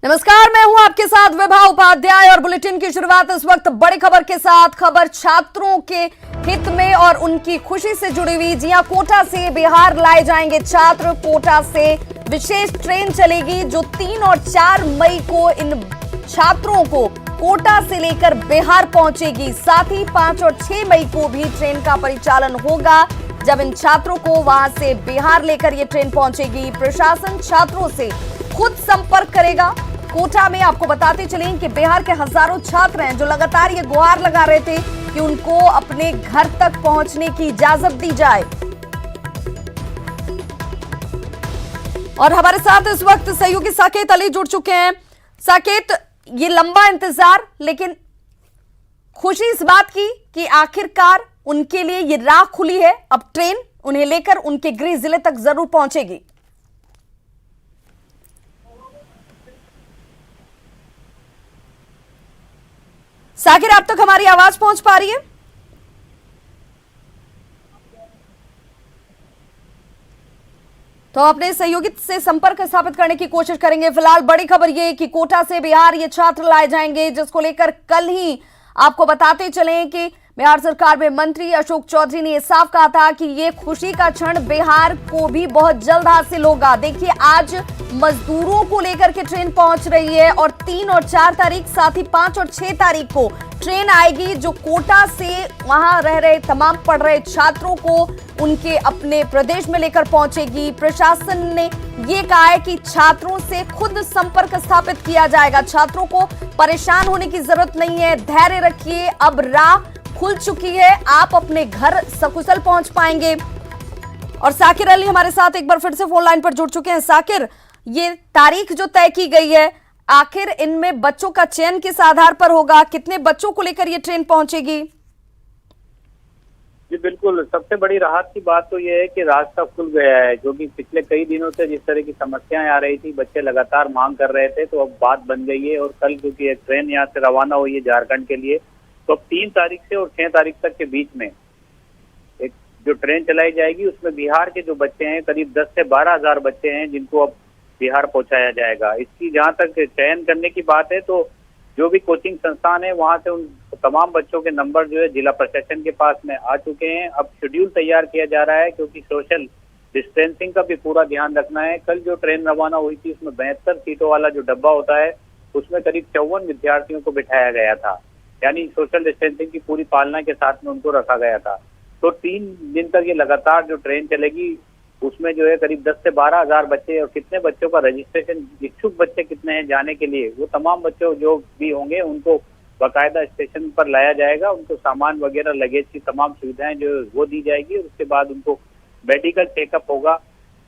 नमस्कार, मैं हूं आपके साथ विभा उपाध्याय और बुलेटिन की शुरुआत इस वक्त बड़ी खबर के साथ। खबर छात्रों के हित में और उनकी खुशी से जुड़ी हुई। जी हां, कोटा से बिहार लाए जाएंगे छात्र। कोटा से विशेष ट्रेन चलेगी जो 3 और 4 मई को इन छात्रों को कोटा से लेकर बिहार पहुंचेगी। साथ ही 5 और 6 मई को भी ट्रेन का परिचालन होगा, जब इन छात्रों को वहां से बिहार लेकर ये ट्रेन पहुंचेगी। प्रशासन छात्रों से खुद संपर्क करेगा। कोटा में आपको बताते चलें कि बिहार के हजारों छात्र हैं जो लगातार ये गुहार लगा रहे थे कि उनको अपने घर तक पहुंचने की इजाजत दी जाए। और हमारे साथ इस वक्त सहयोगी साकेत अली जुड़ चुके हैं। साकेत, ये लंबा इंतजार, लेकिन खुशी इस बात की कि आखिरकार उनके लिए ये राह खुली है। अब ट्रेन उन्हें लेकर उनके गृह जिले तक जरूर पहुंचेगी। साकिर, आप तक हमारी आवाज पहुंच पा रही है? तो अपने सहयोगी से संपर्क स्थापित करने की कोशिश करेंगे। फिलहाल बड़ी खबर यह कि कोटा से बिहार ये छात्र लाए जाएंगे, जिसको लेकर कल ही आपको बताते चलें कि बिहार सरकार में मंत्री अशोक चौधरी ने यह साफ कहा था कि ये खुशी का क्षण बिहार को भी बहुत जल्द हासिल होगा। देखिए, आज मजदूरों को लेकर के ट्रेन पहुंच रही है और 3 और 4 तारीख, साथ ही 5 और 6 तारीख को ट्रेन आएगी जो कोटा से वहां रह रहे तमाम पढ़ रहे छात्रों को उनके अपने प्रदेश में लेकर पहुंचेगी। प्रशासन ने ये कहा है कि छात्रों से खुद संपर्क स्थापित किया जाएगा। छात्रों को परेशान होने की जरूरत नहीं है, धैर्य रखिए, अब राह खुल चुकी है, आप अपने घर सकुशल पहुंच पाएंगे। और साकिर अली हमारे साथ एक बार फिर से फोन लाइन पर जुड़ चुके हैं। साकिर, ये तारीख जो तय की गई है, आखिर इनमें बच्चों का चयन किस आधार पर होगा? कितने बच्चों को लेकर ये ट्रेन पहुंचेगी? जी बिल्कुल, सबसे बड़ी राहत की बात तो ये है कि रास्ता खुल गया है। जो कि पिछले कई दिनों से जिस तरह की समस्याएं आ रही थी, बच्चे लगातार मांग कर रहे थे, तो अब बात बन गई है। और कल क्योंकि एक ट्रेन यहाँ से रवाना हुई है झारखंड के लिए, तो अब 3 तारीख से और 6 तारीख तक के बीच में एक जो ट्रेन चलाई जाएगी, उसमें बिहार के जो बच्चे हैं, करीब 10 से 12 हजार बच्चे हैं, जिनको अब बिहार पहुंचाया जाएगा। इसकी जहां तक चयन करने की बात है, तो जो भी कोचिंग संस्थान है वहां से उन तमाम बच्चों के नंबर जो है जिला प्रशासन के पास में आ चुके हैं। अब शेड्यूल तैयार किया जा रहा है, क्योंकि सोशल डिस्टेंसिंग का भी पूरा ध्यान रखना है। कल जो ट्रेन रवाना हुई थी, उसमें 72 सीटों वाला जो डब्बा होता है, उसमें करीब 54 विद्यार्थियों को बिठाया गया था, यानी सोशल डिस्टेंसिंग की पूरी पालना के साथ में उनको रखा गया था। तो 3 दिन तक ये लगातार जो ट्रेन चलेगी, उसमें जो है करीब 10 से 12 हजार बच्चे, और कितने बच्चों का रजिस्ट्रेशन, इच्छुक बच्चे कितने हैं जाने के लिए, वो तमाम बच्चों जो भी होंगे उनको बाकायदा स्टेशन पर लाया जाएगा। उनको सामान वगैरह, लगेज की तमाम सुविधाएं जो वो दी जाएगी। उसके बाद उनको मेडिकल चेकअप होगा,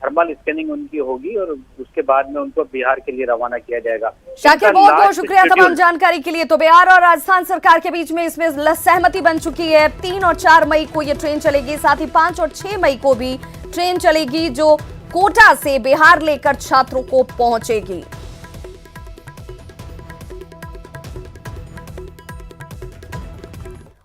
थर्मल स्कैनिंग उनकी होगी, और उसके बाद में उनको बिहार के लिए रवाना किया जाएगा। शाकिर, बहुत बहुत शुक्रिया तमाम जानकारी के लिए। तो बिहार और राजस्थान सरकार के बीच में इसमें सहमति बन चुकी है। 3 और 4 मई को ये ट्रेन चलेगी, साथ ही 5 और 6 मई को भी ट्रेन चलेगी जो कोटा से बिहार लेकर छात्रों को पहुंचेगी।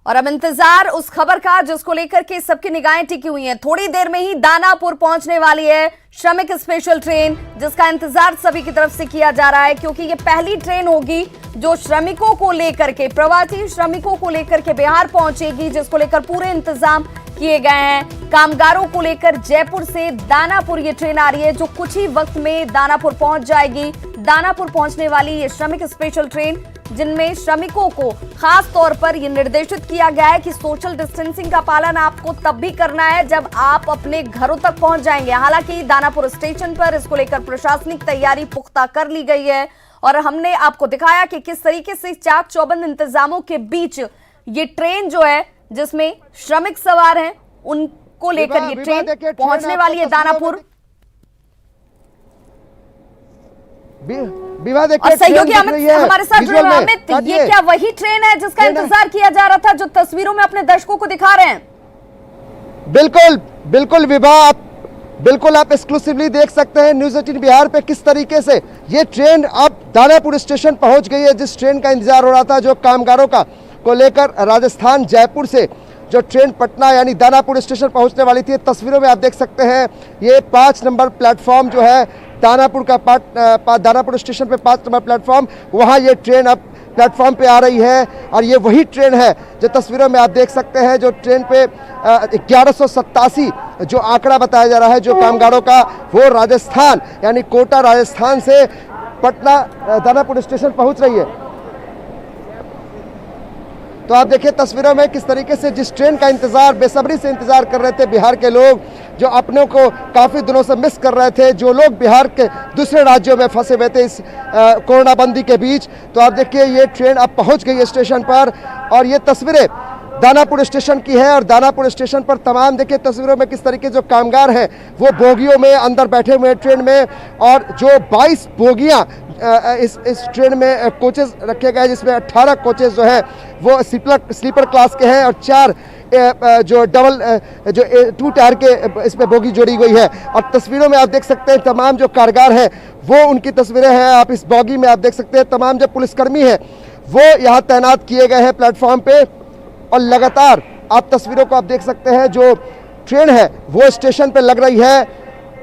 और अब इंतजार उस खबर का जिसको लेकर के सबकी निगाहें टिकी हुई हैं। थोड़ी देर में ही दानापुर पहुंचने वाली है श्रमिक स्पेशल ट्रेन, जिसका इंतजार सभी की तरफ से किया जा रहा है, क्योंकि ये पहली ट्रेन होगी जो श्रमिकों को लेकर के, प्रवासी श्रमिकों को लेकर के बिहार पहुंचेगी, जिसको लेकर पूरे इंतजाम किए गए हैं। कामगारों को लेकर जयपुर से दानापुर ये ट्रेन आ रही है, जो कुछ ही वक्त में दानापुर पहुंच जाएगी। दानापुर पहुंचने वाली ये श्रमिक स्पेशल ट्रेन, जिनमें श्रमिकों को खास तौर पर यह निर्देशित किया गया है कि सोशल डिस्टेंसिंग का पालन आपको तब भी करना है जब आप अपने घरों तक पहुंच जाएंगे। हालांकि दानापुर स्टेशन पर इसको लेकर प्रशासनिक तैयारी पुख्ता कर ली गई है, और हमने आपको दिखाया कि किस तरीके से चाक चौबंद इंतजामों के बीच ये ट्रेन जो है, जिसमें श्रमिक सवार हैं, उनको लेकर ये ट्रेन पहुंचने वाली है दानापुर। और सहयोगी अमित हमारे साथ जुड़े हैं। अमित, ये क्या वही ट्रेन है जिसका इंतजार किया जा रहा था, जो तस्वीरों में अपने दर्शकों को दिखा रहे हैं? बिल्कुल बिल्कुल विभा, बिल्कुल आप एक्सक्लूसिवली देख सकते हैं न्यूज़ 18 बिहार पे किस तरीके से ये ट्रेन अब दानापुर स्टेशन पहुंच गई है। जिस ट्रेन का इंतजार हो रहा था, जो कामगारों का को लेकर राजस्थान जयपुर से जो ट्रेन पटना यानी दानापुर स्टेशन पहुंचने वाली थी। तस्वीरों में आप देख सकते हैं ये 5 नंबर प्लेटफॉर्म जो है दानापुर का दानापुर स्टेशन पे 5 नंबर प्लेटफॉर्म, वहाँ ये ट्रेन अब प्लेटफॉर्म पे आ रही है। और ये वही ट्रेन है जो तस्वीरों में आप देख सकते हैं, जो ट्रेन पे 1187 जो आंकड़ा बताया जा रहा है जो कामगारों का, वो राजस्थान यानी कोटा राजस्थान से पटना दानापुर स्टेशन पहुंच रही है। तो आप देखिए तस्वीरों में किस तरीके से जिस ट्रेन का इंतजार, बेसब्री से इंतजार कर रहे थे बिहार के लोग, जो अपनों को काफ़ी दिनों से मिस कर रहे थे, जो लोग बिहार के दूसरे राज्यों में फंसे हुए थे इस कोरोना बंदी के बीच। तो आप देखिए ये ट्रेन अब पहुंच गई है स्टेशन पर, और ये तस्वीरें दानापुर स्टेशन की है। और दानापुर स्टेशन पर तमाम देखिए तस्वीरों में किस तरीके जो कामगार हैं वो बोगियों में अंदर बैठे हुए हैं ट्रेन में, और जो 22 बोगियाँ इस ट्रेन में कोचेस रखे गए, जिसमें 18 कोचेस जो है वो स्लीपर क्लास के हैं, और 4 जो डबल जो 2 टायर के इसमें बोगी जोड़ी गई है। और तस्वीरों में आप देख सकते हैं तमाम जो कामगार हैं वो उनकी तस्वीरें हैं। आप इस बोगी में आप देख सकते हैं तमाम जो पुलिसकर्मी हैं वो यहाँ तैनात किए गए हैं प्लेटफॉर्म पे, और लगातार आप तस्वीरों को आप देख सकते हैं जो ट्रेन है वो स्टेशन पे लग रही है।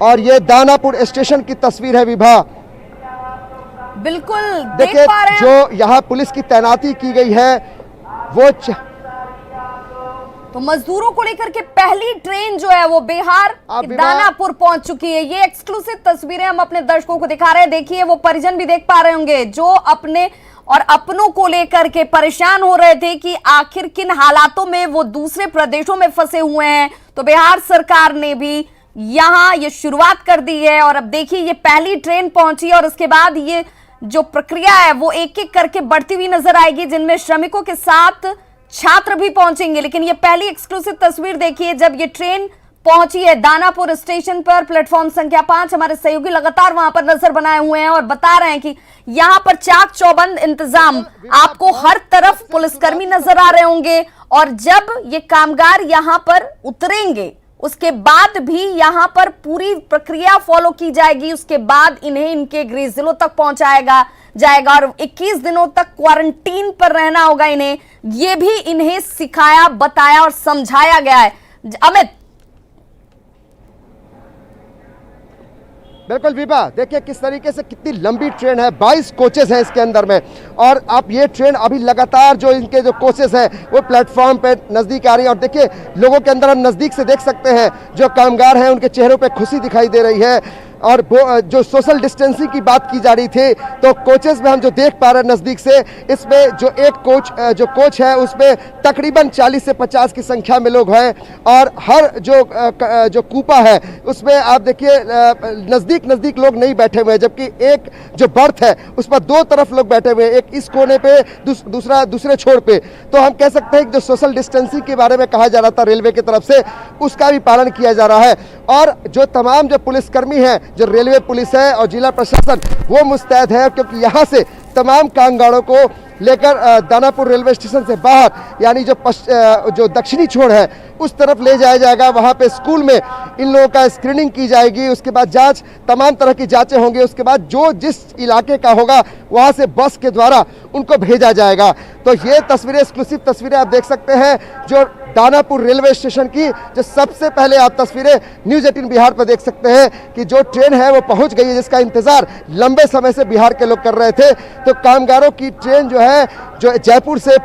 और ये दानापुर स्टेशन की तस्वीर है विभा। बिल्कुल देखिए पा रहे हैं जो यहाँ पुलिस की तैनाती की गई है वो तो मजदूरों को लेकर के पहली ट्रेन जो है वो बिहार के दानापुर पहुंच चुकी है। ये एक्सक्लूसिव तस्वीरें हम अपने दर्शकों को दिखा रहे हैं। देखिए वो परिजन भी देख पा रहे होंगे जो अपने और अपनों को लेकर के परेशान हो रहे थे कि आखिर किन हालातों में वो दूसरे प्रदेशों में फंसे हुए हैं। तो बिहार सरकार ने भी यहां ये शुरुआत कर दी है, और अब देखिए ये पहली ट्रेन पहुंची, और उसके बाद ये जो प्रक्रिया है वो एक एक करके बढ़ती हुई नजर आएगी, जिनमें श्रमिकों के साथ छात्र भी पहुंचेंगे। लेकिन ये पहली एक्सक्लूसिव तस्वीर देखिए जब ये ट्रेन पहुंची है दानापुर स्टेशन पर, प्लेटफॉर्म संख्या 5। हमारे सहयोगी लगातार वहां पर नजर बनाए हुए हैं और बता रहे हैं कि यहां पर चाक चौबंद इंतजाम, आपको हर तरफ पुलिसकर्मी नजर आ रहे होंगे। और जब ये कामगार यहां पर उतरेंगे उसके बाद भी यहां पर पूरी प्रक्रिया फॉलो की जाएगी। उसके बाद इन्हें इनके गृह जिलों तक पहुंचाया जाएगा और 21 दिनों तक क्वारंटीन पर रहना होगा इन्हें। ये भी इन्हें सिखाया, बताया और समझाया गया है। अमित, बिल्कुल विभा, देखिए किस तरीके से कितनी लंबी ट्रेन है, 22 कोचेस हैं इसके अंदर में, और आप ये ट्रेन अभी लगातार जो इनके जो कोचेस हैं वो प्लेटफॉर्म पे नज़दीक आ रही है। और देखिए लोगों के अंदर हम नज़दीक से देख सकते हैं जो कामगार हैं उनके चेहरों पे खुशी दिखाई दे रही है। और जो सोशल डिस्टेंसिंग की बात की जा रही थी तो कोचेस में हम जो देख पा रहे हैं नज़दीक से, इसमें जो एक कोच है उसमें तकरीबन 40 से 50 की संख्या में लोग हैं। और हर जो कूपा है उसमें आप देखिए नज़दीक लोग नहीं बैठे हुए हैं, जबकि एक जो बर्थ है उस पर 2 तरफ लोग बैठे हुए हैं, एक इस कोने पे दूसरा दूसरे छोर पे। तो हम कह सकते हैं कि जो सोशल डिस्टेंसिंग के बारे में कहा जा रहा था रेलवे की तरफ से, उसका भी पालन किया जा रहा है। और जो तमाम जो पुलिसकर्मी हैं, जो रेलवे पुलिस है और जिला प्रशासन, वो मुस्तैद है, क्योंकि यहाँ से तमाम कामगारों को लेकर दानापुर रेलवे स्टेशन से बाहर यानी जो दक्षिणी छोर है उस तरफ ले जाया जाएगा। वहाँ पे स्कूल में इन लोगों का स्क्रीनिंग की जाएगी, उसके बाद जांच, तमाम तरह की जांचें होंगी। उसके बाद जो जिस इलाके का होगा वहाँ से बस के द्वारा उनको भेजा जाएगा। तो ये तस्वीरें, एक्सक्लूसिव तस्वीरें आप देख सकते हैं जो दानापुर रेलवे स्टेशन की, जो सबसे पहले आप तस्वीरें न्यूज़ 18 बिहार पर देख सकते हैं कि जो ट्रेन है वो पहुंच गई है, जिसका इंतजार लंबे समय से बिहार के लोग कर रहे थे। तो कामगारों की ट्रेन जो है जो जयपुर से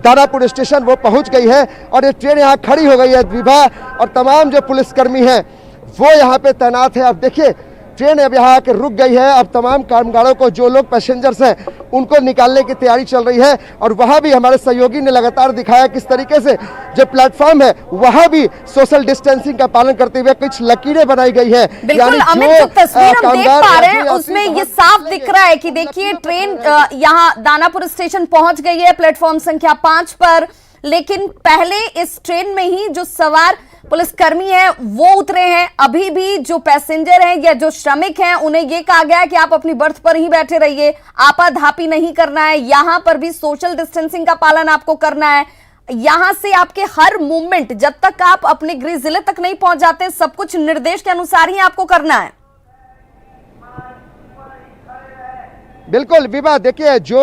दानापुर स्टेशन वो पहुंच गई है, और ये ट्रेन यहाँ खड़ी हो गई है विभा, और तमाम जो पुलिसकर्मी हैं वो यहाँ पे तैनात है। अब देखिए ट्रेन अब यहाँ आके रुक गई है। अब तमाम कामगारों को, जो लोग पैसेंजर्स हैं, उनको निकालने की तैयारी चल रही है। और वहाँ भी हमारे सहयोगी ने लगातार दिखाया किस तरीके से जो प्लेटफॉर्म है वहाँ भी सोशल डिस्टेंसिंग का पालन करते हुए कुछ लकीरें बनाई गई है। बिल्कुल अमित, जो तस्वीर हम देख पा रहे हैं उसमें ये साफ दिख रहा है कि देखिए ट्रेन यहाँ दानापुर स्टेशन पहुंच गई है प्लेटफॉर्म संख्या 5 पर। लेकिन पहले इस ट्रेन में ही जो सवार पुलिसकर्मी हैं वो उतरे हैं। अभी भी जो पैसेंजर हैं या जो श्रमिक हैं उन्हें ये कहा गया है कि आप अपनी बर्थ पर ही बैठे रहिए, आपाधापी नहीं करना है। यहां पर भी सोशल डिस्टेंसिंग का पालन आपको करना है। यहां से आपके हर मूवमेंट, जब तक आप अपने गृह जिले तक नहीं पहुंच जाते, सब कुछ निर्देश के अनुसार ही आपको करना है। बिल्कुल विभा, देखिए जो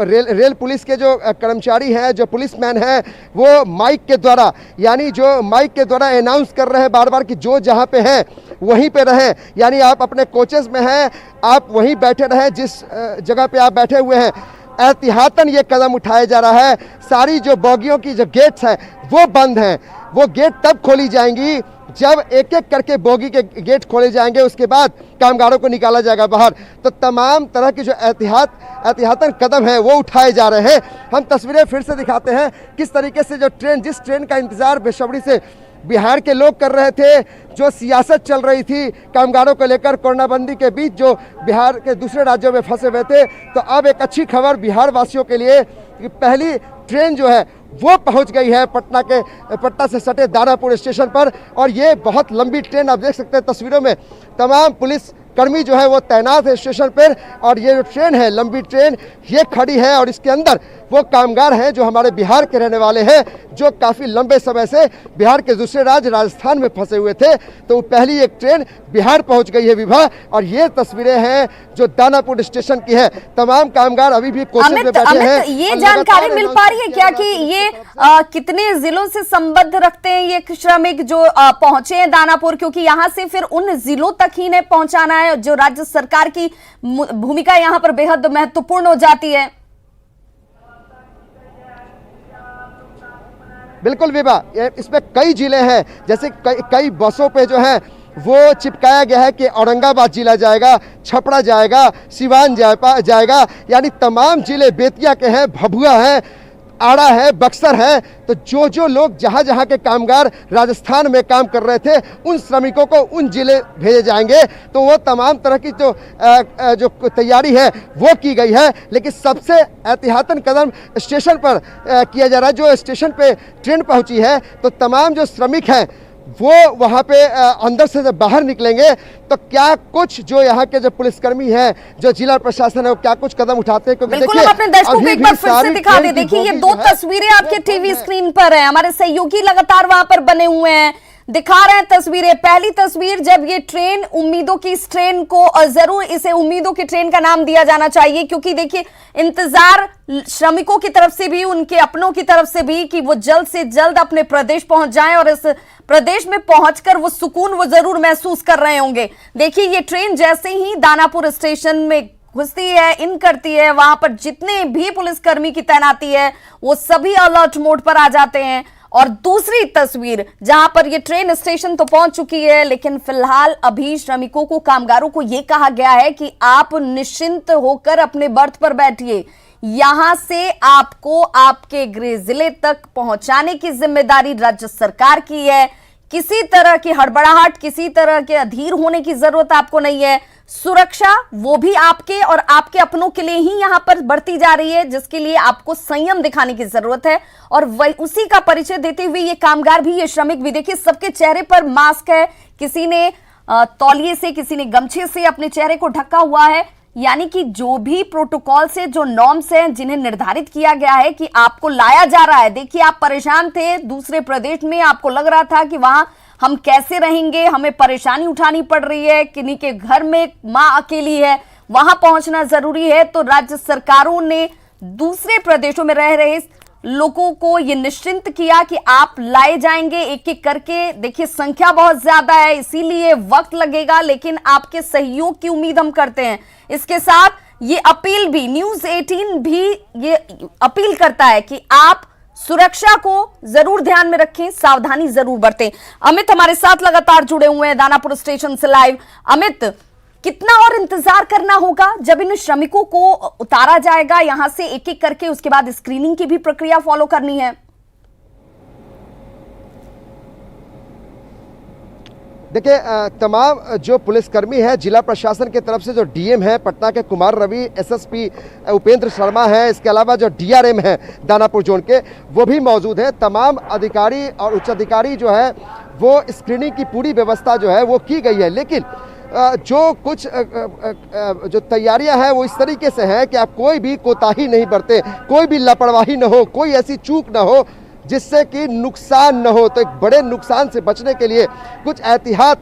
रेल पुलिस के जो कर्मचारी हैं, जो पुलिसमैन हैं, वो माइक के द्वारा, यानी जो माइक के द्वारा अनाउंस कर रहे हैं बार बार कि जो जहां पे हैं वहीं पे रहें, यानी आप अपने कोचेस में हैं, आप वहीं बैठे रहें जिस जगह पे आप बैठे हुए हैं। एहतियातन ये कदम उठाया जा रहा है। सारी जो बोगियों की जो गेट्स हैं वो बंद हैं, वो गेट तब खोली जाएंगी जब एक एक करके बोगी के गेट खोले जाएंगे, उसके बाद कामगारों को निकाला जाएगा बाहर। तो तमाम तरह की जो एहतियातन कदम है वो उठाए जा रहे हैं। हम तस्वीरें फिर से दिखाते हैं किस तरीके से जो ट्रेन, जिस ट्रेन का इंतजार बेसब्री से बिहार के लोग कर रहे थे, जो सियासत चल रही थी कामगारों को लेकर कोरोना बंदी के बीच, जो बिहार के दूसरे राज्यों में फंसे हुए थे, तो अब एक अच्छी खबर बिहार वासियों के लिए कि पहली ट्रेन जो है वो पहुंच गई है पटना से सटे दानापुर स्टेशन पर। और ये बहुत लंबी ट्रेन, आप देख सकते हैं तस्वीरों में, तमाम पुलिस कर्मी जो है वो तैनात है स्टेशन पर। और ये जो ट्रेन है, लंबी ट्रेन, ये खड़ी है और इसके अंदर वो कामगार हैं जो हमारे बिहार के रहने वाले हैं, जो काफ़ी लंबे समय से बिहार के दूसरे राज्य राजस्थान में फंसे हुए थे। तो पहली एक ट्रेन बिहार पहुंच गई है विभा। और ये तस्वीरें हैं जो दानापुर स्टेशन की है। तमाम कामगार अभी भी कोचिंग में बैठे हैं। ये जानकारी मिल पा रही है क्या कि ये कितने जिलों से संबंध रखते हैं ये श्रमिक जो पहुंचे हैं दानापुर, क्योंकि यहाँ से फिर उन जिलों तक ही इन्हें पहुंचाना है जो राज्य सरकार की भूमिका यहाँ पर बेहद महत्वपूर्ण हो जाती है। बिल्कुल विभा, इसमें कई जिले हैं, जैसे कई बसों पे जो है वो चिपकाया गया है कि औरंगाबाद जिला जाएगा, छपरा जाएगा, सिवान जाएगा, यानी तमाम जिले बेतिया के हैं, भभुआ है, आड़ा है, बक्सर है। तो जो लोग जहाँ के कामगार राजस्थान में काम कर रहे थे, उन श्रमिकों को उन जिले भेजे जाएंगे। तो वो तमाम तरह की जो तैयारी है वो की गई है। लेकिन सबसे एहतियातन कदम स्टेशन पर किया जा रहा है। जो स्टेशन पे ट्रेन पहुंची है, तो तमाम जो श्रमिक हैं वो वहाँ पे अंदर से जब बाहर निकलेंगे तो क्या कुछ जो यहाँ के जो पुलिसकर्मी हैं, जो जिला प्रशासन है, वो क्या कुछ कदम उठाते हैं। क्योंकि बिल्कुल, हम अपने दर्शकों को एक बार फिर से दिखा दे। देखिए ये दो तस्वीरें आपके टीवी स्क्रीन पर है, हमारे सहयोगी लगातार वहां पर बने हुए हैं, दिखा रहे हैं तस्वीरें। पहली तस्वीर जब ये ट्रेन, उम्मीदों की इस ट्रेन को जरूर इसे उम्मीदों की ट्रेन का नाम दिया जाना चाहिए, क्योंकि देखिए इंतजार श्रमिकों की तरफ से भी, उनके अपनों की तरफ से भी कि वो जल्द से जल्द अपने प्रदेश पहुंच जाएं और इस प्रदेश में पहुंचकर वो सुकून वो जरूर महसूस कर रहे होंगे। देखिए ये ट्रेन जैसे ही दानापुर स्टेशन में घुसती है, इन करती है, वहां पर जितने भी पुलिसकर्मी की तैनाती है वो सभी अलर्ट मोड पर आ जाते हैं। और दूसरी तस्वीर जहां पर ये ट्रेन स्टेशन तो पहुंच चुकी है, लेकिन फिलहाल अभी श्रमिकों को, कामगारों को यह कहा गया है कि आप निश्चिंत होकर अपने बर्थ पर बैठिए, यहां से आपको आपके गृह जिले तक पहुंचाने की जिम्मेदारी राज्य सरकार की है। किसी तरह की हड़बड़ाहट, किसी तरह के अधीर होने की जरूरत आपको नहीं है। सुरक्षा वो भी आपके और आपके अपनों के लिए ही यहां पर बढ़ती जा रही है, जिसके लिए आपको संयम दिखाने की जरूरत है। और वही उसी का परिचय देते हुए ये कामगार भी, ये श्रमिक भी, देखिए सबके चेहरे पर मास्क है, किसी ने तौलिए से, किसी ने गमछे से अपने चेहरे को ढका हुआ है। यानी कि जो भी प्रोटोकॉल से, जो नॉर्म्स हैं जिन्हें निर्धारित किया गया है कि आपको लाया जा रहा है। देखिए आप परेशान थे दूसरे प्रदेश में, आपको लग रहा था कि वहां हम कैसे रहेंगे, हमें परेशानी उठानी पड़ रही है, किन्हीं के घर में मां अकेली है, वहां पहुंचना जरूरी है। तो राज्य सरकारों ने दूसरे प्रदेशों में रह रहे लोगों को ये निश्चिंत किया कि आप लाए जाएंगे एक एक करके। देखिए संख्या बहुत ज्यादा है, इसीलिए वक्त लगेगा, लेकिन आपके सहयोग की उम्मीद हम करते हैं। इसके साथ ये अपील भी, न्यूज़ 18 भी ये अपील करता है कि आप सुरक्षा को जरूर ध्यान में रखें, सावधानी जरूर बरतें। अमित हमारे साथ लगातार जुड़े हुए हैं दानापुर स्टेशन से लाइव। अमित, कितना और इंतजार करना होगा जब इन श्रमिकों को उतारा जाएगा यहां से एक एक करके, उसके बाद स्क्रीनिंग की भी प्रक्रिया फॉलो करनी है? देखिए तमाम जो पुलिसकर्मी है, जिला प्रशासन की तरफ से जो डीएम है पटना के कुमार रवि, एसएसपी उपेंद्र शर्मा है, इसके अलावा जो डीआरएम है दानापुर जोन के, वो भी मौजूद है। तमाम अधिकारी और उच्च अधिकारी जो है वो स्क्रीनिंग की पूरी व्यवस्था जो है वो की गई है। लेकिन जो कुछ जो तैयारियां हैं वो इस तरीके से हैं कि आप कोई भी कोताही नहीं बरते, कोई भी लापरवाही न हो, कोई ऐसी चूक न हो जिससे कि नुकसान न हो। तो एक बड़े नुकसान से बचने के लिए कुछ एहतियात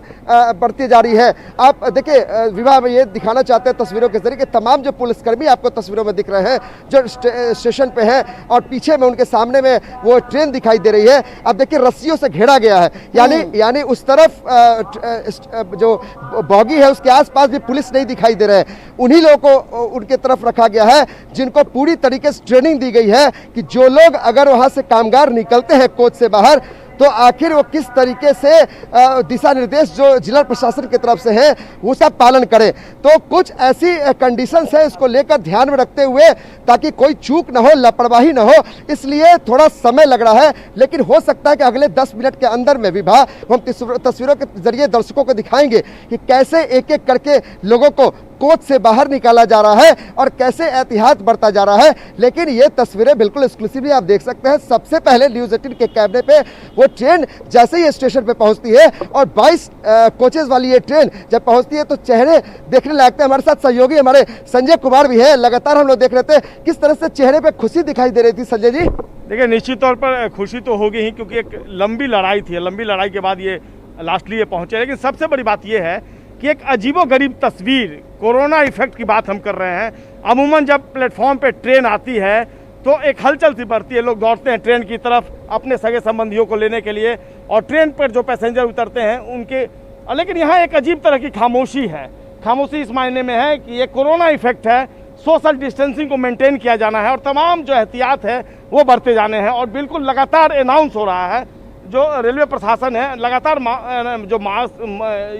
बरती जा रही है। आप देखिए विवाह में ये दिखाना चाहते हैं तस्वीरों के जरिए कि तमाम जो पुलिसकर्मी आपको तस्वीरों में दिख रहे हैं जो स्टेशन पे हैं और पीछे में उनके सामने में वो ट्रेन दिखाई दे रही है। अब देखिए रस्सियों से घेरा गया है, यानी उस तरफ जो बॉगी है उसके आसपास भी पुलिस नहीं दिखाई दे रहे हैं। उन्हीं लोगों को उनके तरफ रखा गया है जिनको पूरी तरीके से ट्रेनिंग दी गई है कि जो लोग अगर वहां से कामगार निकलते हैं कोच से बाहर तो आखिर वो किस तरीके से दिशा निर्देश जो जिला प्रशासन की तरफ से है वो सब पालन करें। तो कुछ ऐसी कंडीशंस है, इसको लेकर ध्यान में रखते हुए ताकि कोई चूक ना हो, लापरवाही ना हो, इसलिए थोड़ा समय लग रहा है। लेकिन हो सकता है कि अगले 10 मिनट के अंदर में विभाग हम तस्वीरों के जरिए दर्शकों को दिखाएंगे कि कैसे एक एक करके लोगों को कोच से बाहर निकाला जा रहा है और कैसे एहतियात बरता जा रहा है। लेकिन ये तस्वीरें बिल्कुल एक्सक्लूसिवली आप देख सकते हैं। सबसे पहले न्यूज़ 18 के कैमरे पे वो ट्रेन जैसे ही स्टेशन पे पहुंचती है और 22 कोचेज वाली ये ट्रेन जब पहुंचती है तो चेहरे देखने लगते हैं। हमारे साथ सहयोगी हमारे संजय कुमार भी है, लगातार हम लोग देख रहे थे किस तरह से चेहरे पे खुशी दिखाई दे रही थी। संजय जी देखिए, निश्चित तौर पर खुशी तो होगी ही क्योंकि एक लंबी लड़ाई थी, लंबी लड़ाई के बाद ये लास्टली ये पहुंचे। लेकिन सबसे बड़ी बात ये है कि एक अजीबोगरीब तस्वीर, कोरोना इफेक्ट की बात हम कर रहे हैं। अमूमन जब प्लेटफॉर्म पे ट्रेन आती है तो एक हलचल सी बढ़ती है, लोग दौड़ते हैं ट्रेन की तरफ अपने सगे संबंधियों को लेने के लिए और ट्रेन पर जो पैसेंजर उतरते हैं उनके। लेकिन यहाँ एक अजीब तरह की खामोशी है। खामोशी इस मायने में है कि ये कोरोना इफेक्ट है, सोशल डिस्टेंसिंग को मेंटेन किया जाना है और तमाम जो एहतियात है वो बरते जाने हैं। और बिल्कुल लगातार अनाउंस हो रहा है, जो रेलवे प्रशासन है लगातार जो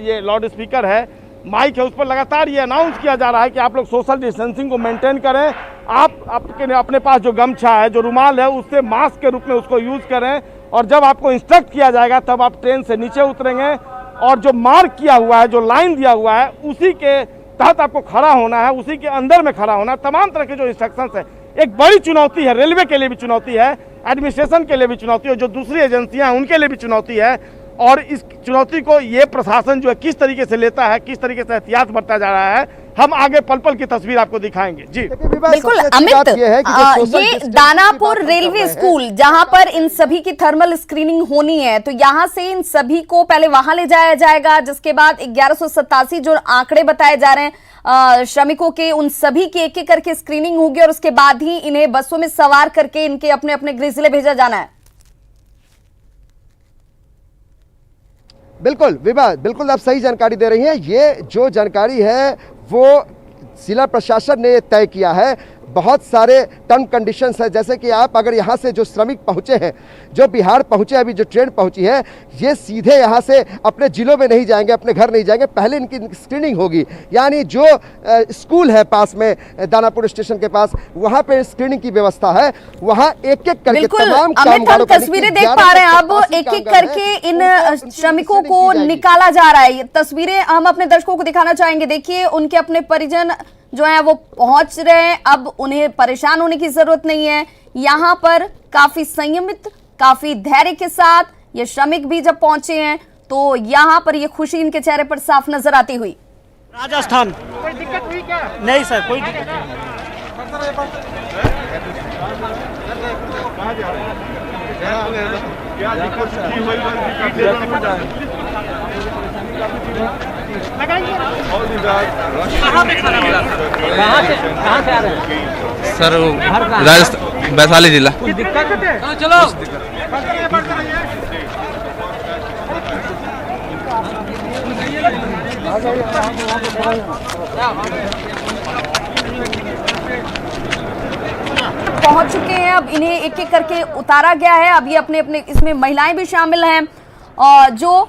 ये लाउड स्पीकर है, माइक है, उस पर लगातार ये अनाउंस किया जा रहा है कि आप लोग सोशल डिस्टेंसिंग को मेंटेन करें। आप अपने पास जो गमछा है, जो रुमाल है, उससे मास्क के रूप में उसको यूज़ करें और जब आपको इंस्ट्रक्ट किया जाएगा तब आप ट्रेन से नीचे उतरेंगे और जो मार्क किया हुआ है, जो लाइन दिया हुआ है, उसी के तहत आपको खड़ा होना है, उसी के अंदर में खड़ा होना है। तमाम तरह के जो इंस्ट्रक्शंस है, एक बड़ी चुनौती है, रेलवे के लिए भी चुनौती है, एडमिनिस्ट्रेशन के लिए भी चुनौती है, जो दूसरी एजेंसियां हैं उनके लिए भी चुनौती है। और इस चुनौती को ये प्रशासन जो है किस तरीके से लेता है, किस तरीके से एहतियात बरता जा रहा है, हम आगे पल पल की तस्वीर आपको दिखाएंगे। जी बिल्कुल अमित, ये दानापुर रेलवे स्कूल जहां पर इन सभी की थर्मल स्क्रीनिंग होनी है, तो यहां से इन सभी को पहले वहां ले जाया जाएगा, जिसके बाद 1187 जो आंकड़े बताए जा रहे हैं श्रमिकों के, उन सभी की एक एक करके स्क्रीनिंग होगी और उसके बाद ही इन्हें बसों में सवार करके इनके अपने अपने गृह जिले भेजा जाना है। बिल्कुल विभा, बिल्कुल आप सही जानकारी दे रही हैं। ये जो जानकारी है वो जिला प्रशासन ने तय किया है। बहुत सारे टर्म कंडीशंस है, जैसे कि आप अगर यहाँ से जो श्रमिक पहुँचे हैं, जो बिहार पहुँचे, अभी जो ट्रेन पहुँची है, ये सीधे यहाँ से अपने जिलों में नहीं जाएंगे, अपने घर नहीं जाएंगे, पहले इनकी स्क्रीनिंग होगी। यानी जो स्कूल है पास में दानापुर स्टेशन के पास, वहाँ पे स्क्रीनिंग की व्यवस्था है। वहाँ एक एक करके तमाम कामगारों को तस्वीरें देख पा रहे हैं, अब एक एक करके इन श्रमिकों को निकाला जा रहा है। ये तस्वीरें हम अपने दर्शकों को दिखाना चाहेंगे। देखिए, उनके अपने परिजन जो है वो पहुंच रहे हैं, अब उन्हें परेशान होने की जरूरत नहीं है। यहाँ पर काफी संयमित, काफी धैर्य के साथ ये श्रमिक भी जब पहुंचे हैं तो यहाँ पर ये खुशी इनके चेहरे पर साफ नजर आती हुई। राजस्थान कोई दिक्कत हुई क्या? नहीं सर, कोई दिक्कत कहाँ से आ रहे हैं सर? राजस्थान, वैशाली जिला। चलो पहुंच चुके हैं, अब इन्हें एक एक करके उतारा गया है। अब ये अपने अपने, इसमें महिलाएं भी शामिल हैं और जो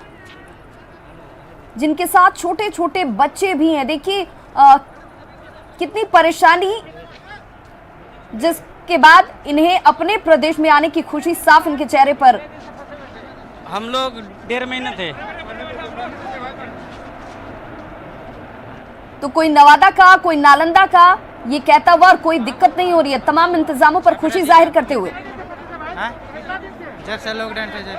जिनके साथ छोटे छोटे बच्चे भी हैं। देखिए कितनी परेशानी, जिसके बाद इन्हें अपने प्रदेश में आने की खुशी साफ इनके चेहरे पर। हम लोग 1.5 महीने थे। तो कोई नवादा का, कोई नालंदा का, ये कहता हुआ और कोई दिक्कत नहीं हो रही है, तमाम इंतजामों पर खुशी जाहिर करते हुए।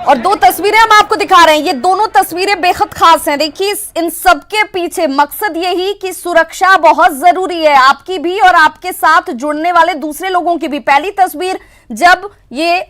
और दो तस्वीरें हम आपको दिखा रहे हैं, ये दोनों तस्वीरें बेहद खास हैं। देखिए, इन सबके पीछे मकसद यही कि सुरक्षा बहुत जरूरी है, आपकी भी और आपके साथ जुड़ने वाले दूसरे लोगों की भी। पहली तस्वीर जब ये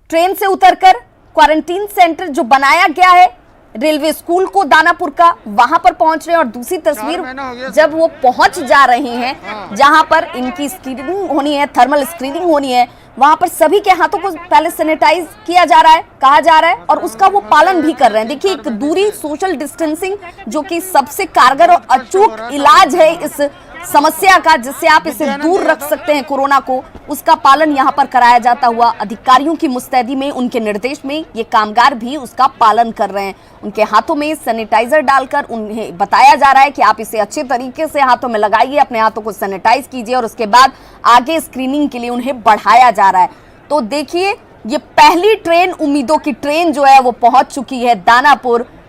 ट्रेन से उतरकर क्वारंटीन सेंटर जो बनाया गया है रेलवे स्कूल को दानापुर का, वहां पर पहुंच रहे हैं। और दूसरी तस्वीर जब वो पहुंच जा रहे हैं जहां पर इनकी स्क्रीनिंग होनी है, थर्मल स्क्रीनिंग होनी है, वहां पर सभी के हाथों को पहले सैनिटाइज किया जा रहा है, कहा जा रहा है, और उसका वो पालन भी कर रहे हैं। देखिए, एक दूरी, सोशल डिस्टेंसिंग जो कि सबसे कारगर और अचूक इलाज है इस समस्या का, जिससे आप इसे दूर रख सकते हैं कोरोना को, उसका पालन यहां पर कराया जाता हुआ अधिकारियों की मुस्तैदी में, उनके निर्देश में ये कामगार भी उसका पालन कर रहे हैं। उनके हाथों में सैनिटाइजर डालकर उन्हें बताया जा रहा है कि आप इसे अच्छे तरीके से हाथों में लगाइए, अपने हाथों को सैनिटाइज कीजिए, और उसके बाद आगे स्क्रीनिंग के लिए उन्हें बढ़ाया जा रहा है। तो देखिए, ये पहली ट्रेन, उम्मीदों की ट्रेन जो है वो पहुंच चुकी है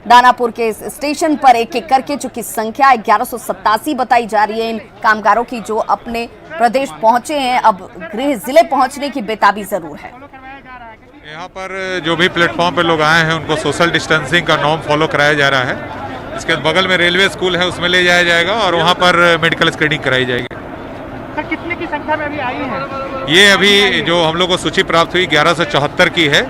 दानापुर के इस स्टेशन पर, एक एक करके, चूंकि संख्या 1187 बताई जा रही है इन कामगारों की जो अपने प्रदेश पहुंचे हैं। अब गृह जिले पहुंचने की बेताबी जरूर है। यहाँ पर जो भी प्लेटफॉर्म पे लोग आए हैं उनको सोशल डिस्टेंसिंग का नॉर्म फॉलो कराया जा रहा है। इसके बगल में रेलवे स्कूल है, उसमें ले जाया जाएगा और वहाँ पर मेडिकल स्क्रीनिंग कराई जाएगी। सर, कितने की संख्या में अभी आई है? ये अभी जो हम लोग को सूची प्राप्त हुई 1174 की है।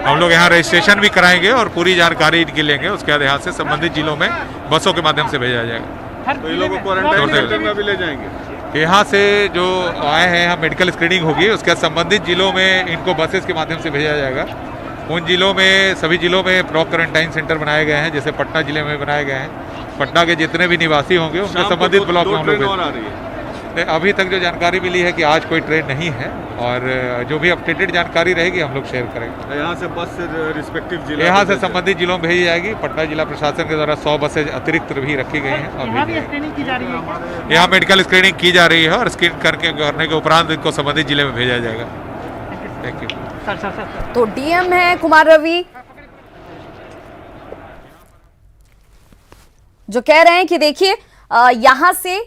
हम लोग यहाँ रजिस्ट्रेशन भी कराएंगे और पूरी जानकारी इनकी लेंगे। उसके बाद यहाँ से संबंधित जिलों में बसों के माध्यम से भेजा जाएगा। तो ये लोगों को क्वारंटाइन में भी ले जाएंगे। यहाँ से जो आए हैं यहाँ मेडिकल स्क्रीनिंग होगी, उसके बाद संबंधित जिलों में इनको बसेस के माध्यम से भेजा जाएगा। उन जिलों में, सभी जिलों में प्रॉप क्वारंटाइन सेंटर बनाए गए हैं, जैसे पटना जिले में बनाए गए हैं। पटना के जितने भी निवासी होंगे उनके संबंधित ब्लॉक में हम लोग अभी तक जो जानकारी मिली है कि आज कोई ट्रेन नहीं है, और जो भी अपडेटेड जानकारी रहेगी हम लोग शेयर करेंगे। यहाँ से बस रिस्पेक्टिव जिले, यहाँ से संबंधित जिलों में भेजी जाएगी। पटना जिला प्रशासन के द्वारा 100 बसें अतिरिक्त भी रखी गई हैं। यहाँ भी स्क्रीनिंग की जा रही है, यहाँ मेडिकल स्क्रीनिंग की जा रही है और स्क्रीन करने के उपरांत इनको संबंधित जिले में भेजा जाएगा। Thank you. तो डीएम है कुमार रवि जो कह रहे हैं कि देखिए, यहां से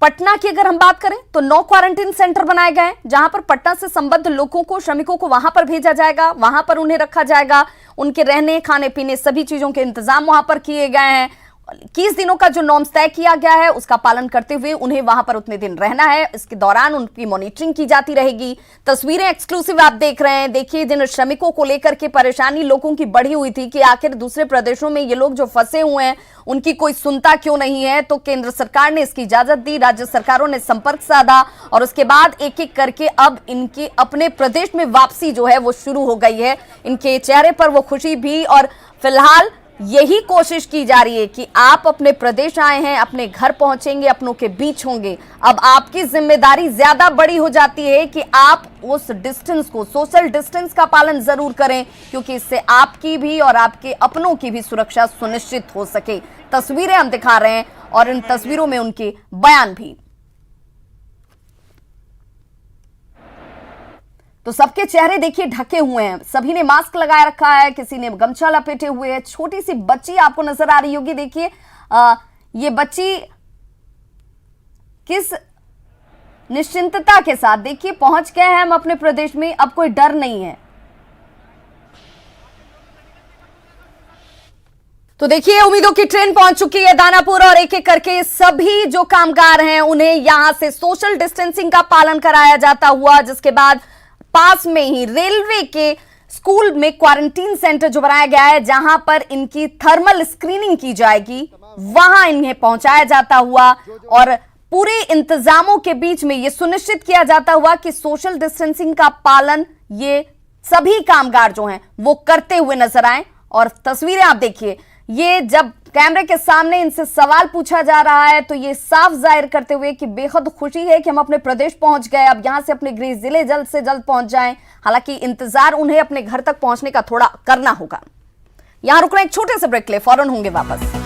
पटना की अगर हम बात करें तो 9 क्वारंटीन सेंटर बनाए गए हैं, जहां पर पटना से संबद्ध लोगों को, श्रमिकों को वहां पर भेजा जाएगा, वहां पर उन्हें रखा जाएगा। उनके रहने, खाने पीने, सभी चीजों के इंतजाम वहां पर किए गए हैं। 21 दिनों का जो नॉर्म्स तय किया गया है उसका पालन करते हुए उन्हें वहां पर उतने दिन रहना है। इसके दौरान उनकी मॉनिटरिंग की जाती रहेगी। तस्वीरें एक्सक्लूसिव आप देख रहे हैं। देखिए, जिन श्रमिकों को लेकर के परेशानी लोगों की बढ़ी हुई थी कि आखिर दूसरे प्रदेशों में ये लोग जो फंसे हुए हैं उनकी कोई सुनता क्यों नहीं है, तो केंद्र सरकार ने इसकी इजाजत दी, राज्य सरकारों ने संपर्क साधा और उसके बाद एक एक करके अब इनके अपने प्रदेश में वापसी जो है वो शुरू हो गई है। इनके चेहरे पर वो खुशी भी, और फिलहाल यही कोशिश की जा रही है कि आप अपने प्रदेश आए हैं, अपने घर पहुंचेंगे, अपनों के बीच होंगे। अब आपकी जिम्मेदारी ज्यादा बड़ी हो जाती है कि आप उस डिस्टेंस को, सोशल डिस्टेंस का पालन जरूर करें, क्योंकि इससे आपकी भी और आपके अपनों की भी सुरक्षा सुनिश्चित हो सके। तस्वीरें हम दिखा रहे हैं और इन तस्वीरों में उनके बयान भी। तो सबके चेहरे देखिए ढके हुए हैं, सभी ने मास्क लगाए रखा है, किसी ने गमछा लपेटे हुए है। छोटी सी बच्ची आपको नजर आ रही होगी, देखिए ये बच्ची किस निश्चिंतता के साथ, देखिए पहुंच गए हैं हम अपने प्रदेश में, अब कोई डर नहीं है। तो देखिए, उम्मीदों की ट्रेन पहुंच चुकी है दानापुर और एक एक करके सभी जो कामगार हैं उन्हें यहां से सोशल डिस्टेंसिंग का पालन कराया जाता हुआ, जिसके बाद पास में ही रेलवे के स्कूल में क्वारंटीन सेंटर जो बनाया गया है जहां पर इनकी थर्मल स्क्रीनिंग की जाएगी, वहां इन्हें पहुंचाया जाता हुआ और पूरे इंतजामों के बीच में यह सुनिश्चित किया जाता हुआ कि सोशल डिस्टेंसिंग का पालन ये सभी कामगार जो हैं वो करते हुए नजर आए। और तस्वीरें आप देखिए, ये जब कैमरे के सामने इनसे सवाल पूछा जा रहा है तो ये साफ जाहिर करते हुए कि बेहद खुशी है कि हम अपने प्रदेश पहुंच गए, अब यहां से अपने गृह जिले जल्द से जल्द पहुंच जाएं। हालांकि इंतजार उन्हें अपने घर तक पहुंचने का थोड़ा करना होगा। यहां रुकना एक छोटे से ब्रेक के लिए, फौरन होंगे वापस।